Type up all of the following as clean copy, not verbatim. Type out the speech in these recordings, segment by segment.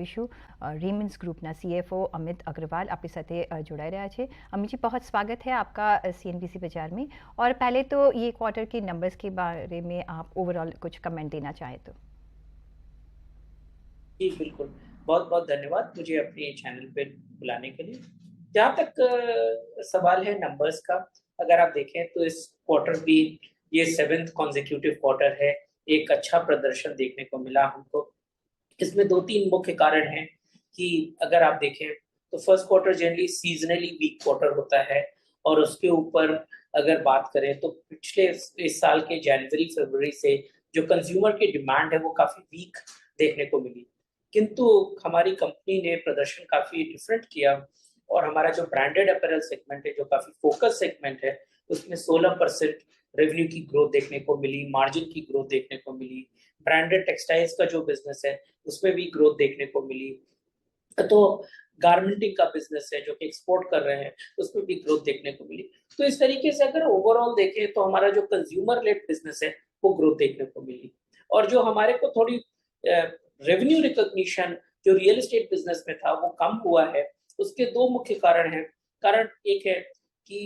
કરીશું રીમન્સ ગ્રુપના CFO अमित अग्रवाल આપણી સાથે જોડાઈ રહ્યા છે। अमित जी, बहुत स्वागत है आपका CNBC बाजार में। और पहले तो ये क्वार्टर के नंबर्स के बारे में आप ओवरऑल कुछ कमेंट देना चाहें तो। जी बिल्कुल, बहुत बहुत धन्यवाद मुझे अपने चैनल पे बुलाने के लिए। जहाँ तक सवाल है नंबर्स का, अगर आप देखें तो इस क्वार्टर भी ये 7th कॉन्सेक्यूटिव क्वार्टर है। एक अच्छा प्रदर्शन देखने को मिला हमको। इसमें 2-3 मुख्य कारण हैं कि अगर आप देखें तो first quarter generally seasonally weak quarter होता है, और उसके ऊपर अगर बात करें तो पिछले इस साल के जनवरी फरवरी से जो कंज्यूमर की डिमांड है वो काफ़ी वीक देखने को मिली। किंतु हमारी कंपनी ने प्रदर्शन काफ़ी डिफरेंट किया, और हमारा जो ब्रांडेड अपैरल सेगमेंट है, जो काफ़ी फोकस सेगमेंट है, उसमें 16% रेवेन्यू की ग्रोथ देखने को मिली, मार्जिन की ग्रोथ देखने को मिली। ब्रांडेड टेक्सटाइल्स का जो बिजनेस है उसमें भी ग्रोथ देखने को मिली। तो गारमेंटिंग का बिजनेस है जो कि एक्सपोर्ट कर रहे हैं, उसमें भी ग्रोथ देखने को मिली। तो इस तरीके से अगर ओवरऑल देखें तो हमारा जो कंज्यूमर लेड बिजनेस है वो ग्रोथ देखने को मिली। और जो हमारे को थोड़ी रेवेन्यू रिकॉग्निशन जो रियल एस्टेट बिजनेस में था वो कम हुआ है। उसके 2 मुख्य कारण हैं। कारण एक है कि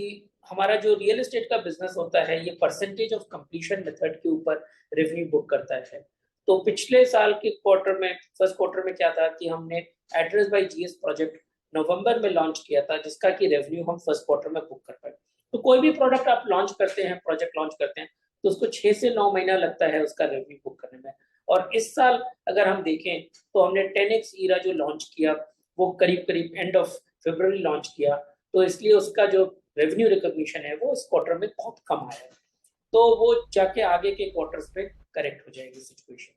हमारा जो रियल एस्टेट का बिजनेस होता है ये परसेंटेज ऑफ कंप्लीशन मेथड के ऊपर रेवेन्यू बुक करता है। तो पिछले साल के क्वार्टर में, फर्स्ट क्वार्टर में क्या था कि हमने एड्रेस बाय जीएस प्रोजेक्ट नवंबर में लॉन्च किया था, जिसका कि रेवेन्यू हम फर्स्ट क्वार्टर में बुक कर पाए। तो कोई भी प्रोडक्ट आप लॉन्च करते हैं, प्रोजेक्ट लॉन्च करते हैं, तो उसको 6 से 9 महीना लगता है उसका रेवेन्यू बुक करने में। और इस साल अगर हम देखें तो हमने 10X ईरा जो लॉन्च किया वो करीब एंड ऑफ फरवरी लॉन्च किया, तो इसलिए उसका जो रेवेन्यू रिकॉग्निशन है वो इस क्वार्टर में बहुत कम आया है। तो वो जाके आगे के क्वार्टर्स पे करेक्ट हो जाएगी सिचुएशन।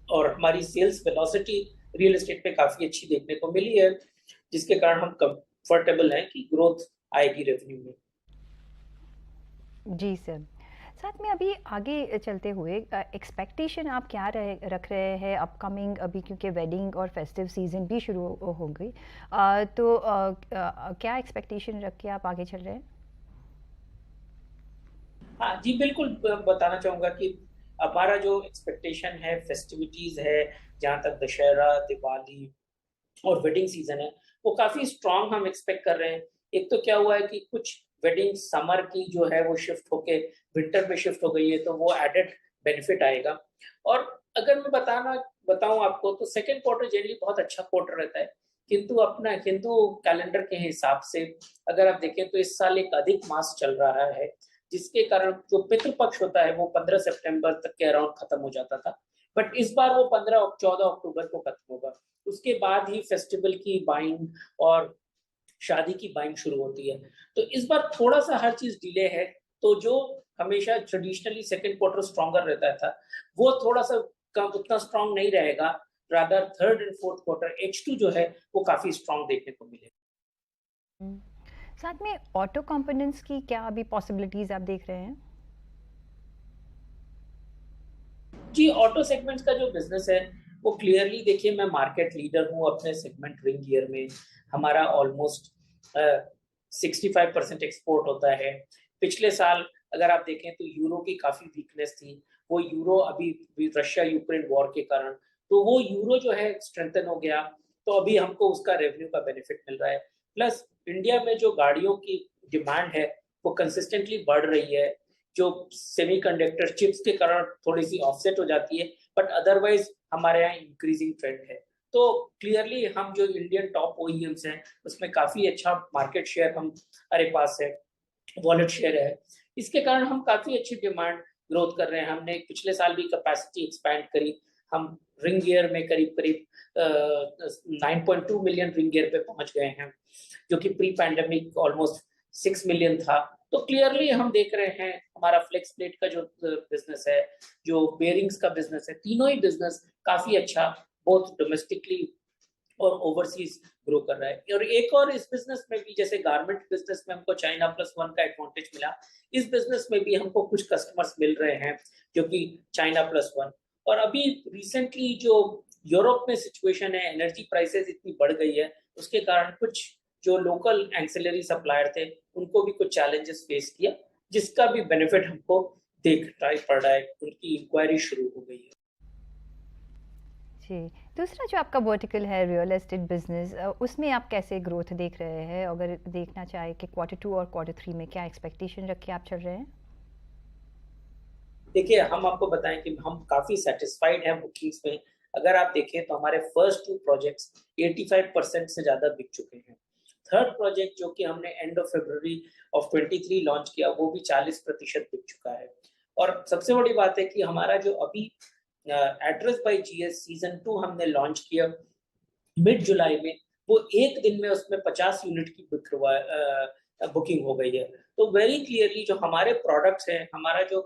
और हमारी सेल्स वेलोसिटी रियल एस्टेट पे काफ़ी अच्छी देखने को मिली है, जिसके कारण हम कंफर्टेबल हैं कि ग्रोथ आएगी रेवेन्यू में। जी सर, साथ में अभी आगे चलते हुए एक्सपेक्टेशन आप क्या रख रहे हैं अपकमिंग, अभी क्योंकि वेडिंग और फेस्टिव सीजन भी शुरू हो गई, तो क्या एक्सपेक्टेशन रख के आप आगे चल रहे हैं? हाँ जी, बिल्कुल बताना चाहूँगा कि हमारा जो एक्सपेक्टेशन है, फेस्टिविटीज़ है, जहाँ तक दशहरा, दिवाली और वेडिंग सीजन है, वो काफ़ी स्ट्रॉन्ग हम एक्सपेक्ट कर रहे हैं। एक तो क्या हुआ है कि कुछ वेडिंग समर की जो है वो शिफ्ट होके विंटर में शिफ्ट हो गई है, तो वो एडेड बेनिफिट आएगा। और अगर मैं बताऊँ आपको तो सेकंड क्वार्टर जनरली बहुत अच्छा क्वार्टर रहता है, किंतु अपना हिंदू कैलेंडर के हिसाब से अगर आप देखें तो इस साल एक अधिक मास चल रहा है, जिसके कारण जो पितृपक्ष होता है वो 15 सितंबर तक के अराउंड खत्म हो जाता था, बट इस बार वो 14 अक्टूबर को खत्म होगा। उसके बाद ही फेस्टिवल की बाइंग और शादी की बाइंग शुरू होती है। तो इस बार थोड़ा-सा हर चीज़ डिले है, तो जो हमेशा ट्रेडिशनली सेकंड क्वार्टर स्ट्रॉन्गर रहता था, वो थोड़ा-सा कम उतना स्ट्रॉन्ग नहीं रहेगा। Rather third and fourth quarter H2 जो है वो काफ़ी स्ट्रॉन्ग देखने को मिलेगा। साथ में ऑटो कंपोनेंट्स की क्या अभी पॉसिबिलिटीज आप देख रहे हैं? जी, ऑटो सेगमेंट्स का जो बिज़नेस है, वो क्लियरली देखिए मैं मार्केट लीडर हूँ अपने सेगमेंट रिंग गियर में। हमारा ऑलमोस्ट 65% एक्सपोर्ट होता है। पिछले साल अगर आप देखें तो यूरो की काफ़ी वीकनेस थी। वो यूरो अभी रशिया यूक्रेन वॉर के कारण, तो वो यूरो जो है स्ट्रेंथन हो गया, तो अभी हमको उसका रेवेन्यू का बेनिफिट मिल रहा है। प्लस इंडिया में जो गाड़ियों की डिमांड है, वो कंसिस्टेंटली बढ़ रही है। जो सेमीकंडक्टर चिप्स के कारण थोड़ी-सी ऑफसेट हो जाती है, बट अदरवाइज़ हमारे यहाँ इंक्रीजिंग ट्रेंड है। तो क्लियरली हम जो इंडियन टॉप ओईएम्स हैं, उसमें काफ़ी अच्छा मार्केट शेयर हमारे पास है, वॉलेट शेयर है। इसके कारण हम काफ़ी अच्छी डिमांड ग्रोथ कर रहे हैं। हमने पिछले साल भी कैपेसिटी एक्सपैंड करी। हम रिंग गियर में करीब-करीब 9.2 मिलियन रिंग गियर पे पहुँच गए हैं, जो कि प्री पैंडेमिक ऑलमोस्ट 6 मिलियन था। तो क्लियरली हम देख रहे हैं हमारा फ्लेक्स प्लेट का जो बिज़नेस है, जो बेयरिंग्स का बिज़नेस है, तीनों ही बिज़नेस काफ़ी अच्छा बोथ डोमेस्टिकली और ओवरसीज ग्रो कर रहा है। और एक और इस बिज़नेस में भी, जैसे गारमेंट बिज़नेस में हमको चाइना प्लस वन का एडवांटेज मिला, इस बिज़नेस में भी हमको कुछ कस्टमर्स मिल रहे हैं जो कि चाइना प्लस वन। और अभी रिसेंटली जो यूरोप में सिचुएशन है, एनर्जी प्राइसेस इतनी बढ़ गई है, उसके कारण कुछ जो लोकल एंसिलरी सप्लायर थे, उनको भी कुछ चैलेंजेस फेस किया, जिसका भी बेनिफिट हमको देखना पड़ रहा है। उनकी इंक्वायरी शुरू हो गई है। जी, दूसरा जो आपका वर्टिकल है रियल एस्टेट बिजनेस, उसमें आप कैसे ग्रोथ देख रहे हैं? अगर देखना चाहे कि Q2 और Q3 में क्या एक्सपेक्टेशन रख के आप चल रहे हैं? देखिए, हम आपको बताएँ कि हम काफ़ी सैटिस्फाइड हैं बुकिंग्स में। अगर आप देखें तो हमारे फर्स्ट 2 प्रोजेक्ट्स 85% से ज़्यादा बिक चुके हैं। थर्ड प्रोजेक्ट जो कि हमने end of February of 23 launch किया, वो भी 40% बिक चुका है। और सबसे बड़ी बात है कि हमारा जो अभी एड्रेस बाय जीएस सीज़न 2 हमने लॉन्च किया मिड जुलाई में, वो 1 दिन में उसमें 50 यूनिट की बुकिंग हो गई है। तो वेरी क्लियरली जो हमारे प्रोडक्ट्स हैं, हमारा जो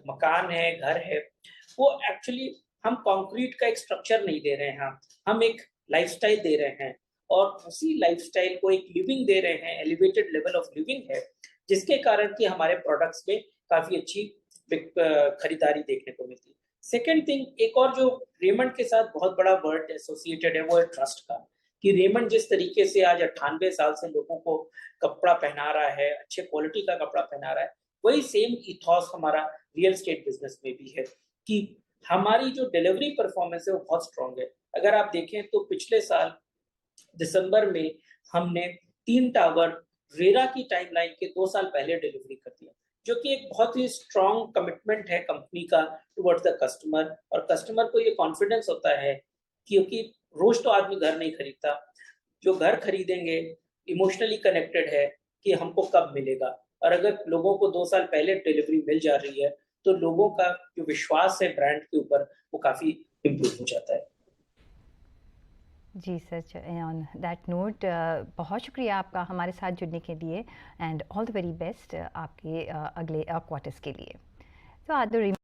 मकान है, घर है, वो एक्चुअली हम कंक्रीट का एक स्ट्रक्चर नहीं दे रहे हैं, हम एक लाइफ़स्टाइल दे रहे हैं और उसी लाइफ़स्टाइल को एक लिविंग दे रहे हैं, एलिवेटेड लेवल ऑफ लिविंग है, जिसके कारण कि हमारे प्रोडक्ट्स में काफ़ी अच्छी खरीदारी देखने को मिलती है। सेकंड थिंग, एक और जो रेमंड के साथ बहुत बड़ा वर्ड एसोसिएटेड है, वो है ट्रस्ट का, कि रेमंड जिस तरीके से आज 98 साल से लोगों को कपड़ा पहना रहा है, अच्छे क्वालिटी का कपड़ा पहना रहा है, वही सेम इथॉस हमारा रियल एस्टेट बिजनेस में भी है कि हमारी जो डिलीवरी परफॉर्मेंस है वो बहुत स्ट्रांग है। अगर आप देखें तो पिछले साल दिसंबर में हमने 3 टावर रेरा की टाइमलाइन के 2 साल पहले डिलीवरी कर दिया, जो कि एक बहुत ही स्ट्रांग कमिटमेंट है कंपनी का टुवर्ड्स द कस्टमर और कस्टमर को ये कॉन्फिडेंस होता है क्योंकि रोज तो आदमी घर नहीं खरीदता, जो घर खरीदेंगे इमोशनली कनेक्टेड है कि हमको कब मिलेगा और अगर लोगों को 2 साल पहले डिलीवरी मिल जा रही है, तो लोगों का जो विश्वास है ब्रांड के ऊपर वो काफ़ी इम्प्रूव हो जाता है। जी सर, ऑन दैट नोट बहुत शुक्रिया आपका हमारे साथ जुड़ने के लिए, and all the very best आपके अगले क्वार्टर्स के लिए। तो आदर